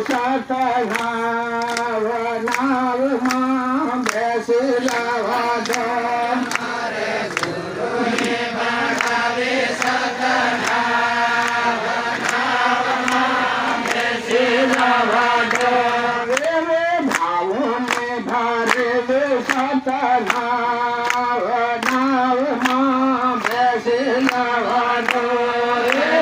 સતનાવ નાવમાં બેસેલા દો મારે ગુરુને ભણાવે સતનાવ નાવમાં બેસેલા દો રે ભાવને ભારે સતનાવ નાવમાં બેસેલા દો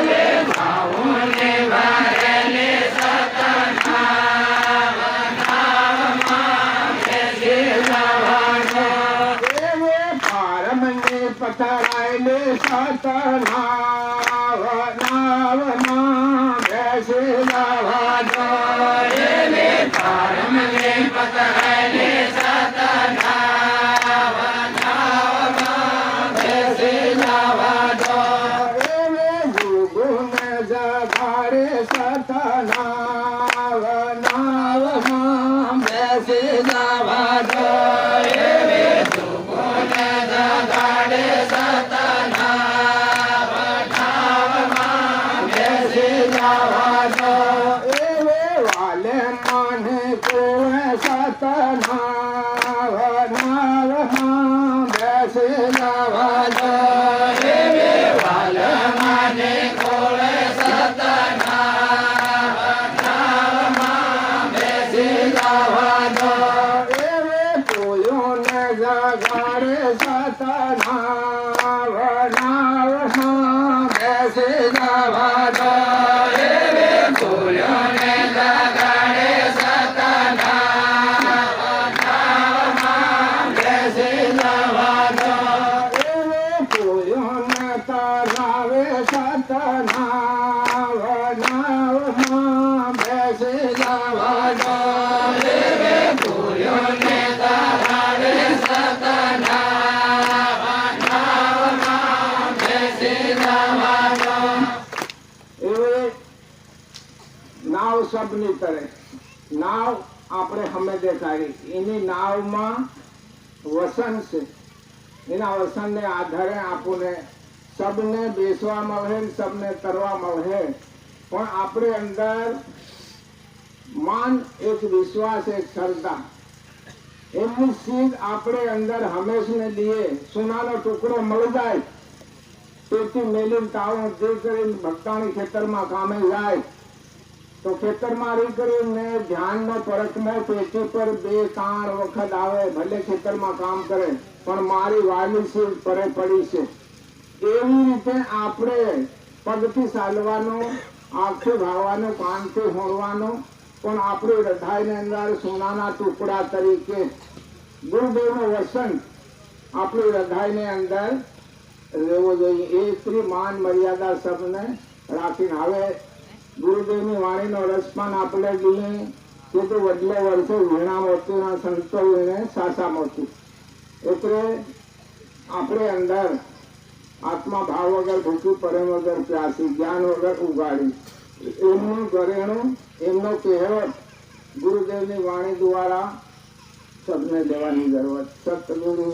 રે ભાવને ભારે સતનાવ નાવમાં બેસેલા દો પારમને પથરાયેલે સતનાવ નાવમાં બેસેલા દો રે પારમને પતરાયેલે સતનાવ નાવમાં બેસેલા દો ગુરુને જગાડે સતનાવ નાવમાં બેસેલા દો ગુરુને જગાડે સતનાવ નાવમાં બેસેલા દો વાલે મને કોએ સતનાવ નાવમાં બેસેલા દો વાલમાને કોળે સતનાવ નાવમાં બેસેલા દો કોયોને જગાડે સતનાવ નાવમાં બેસેલા દો કોળોને જગાડે સતનાવ નાવમાં બેસેલા દો કોયોને તરાવે સતનાવ નાવમાં બેસેલા દો કોળોને જગાડે સતનાવ નાવમાં બેસેલા દો નાવ સબની તરે નાવ આપણે હમે દેખાડી એની નાવમાં વસન છે એના વસનને આધારે આપણને સબને બેસવા મળે સબને તરવા મળે પણ આપણે અંદર માન એક વિશ્વાસ એક શ્રદ્ધા એમની સીધ આપણે અંદર હંમેશને દઈએ સોનાનો ટુકડો મળી જાય તેથી મેલીને તાવણ દે કરીને ભક્તાની ખેતરમાં કામે જાય તો ખેતરમાં રહી કરીને ધ્યાનનો પરખમાં પેટી પર 2-3 વખત આવે ભલે ખેતરમાં કામ કરે પણ મારી વાલી છે પરે પડી છે એવી રીતે આપણે પગથી ચાલવાનું આંખથી ભાવવાનું કાનથી હોણવાનું પણ આપણી હૃદયની અંદર સોનાના ટુકડા તરીકે ગુરુદેવનું વસન આપણી હૃદયની અંદર રહેવું જોઈએ એ સ્ત્રી માન મર્યાદા સબને રાખીને હવે ગુરુદેવની વાણીનો રસપાન આપણે લઈએ કે તો વડલે વર્ષે વીણા મોતીના સંતો એને સાસા મોતી એટલે આપણે અંદર આત્મા ભાવ વગર ભૂખી પરમ વગર પ્યાસી જ્ઞાન વગર ઉગાડી એમનું ઘરેણું એમનો કહેવત ગુરુદેવની વાણી દ્વારા સબને દેવાની જરૂરત સતગુરુ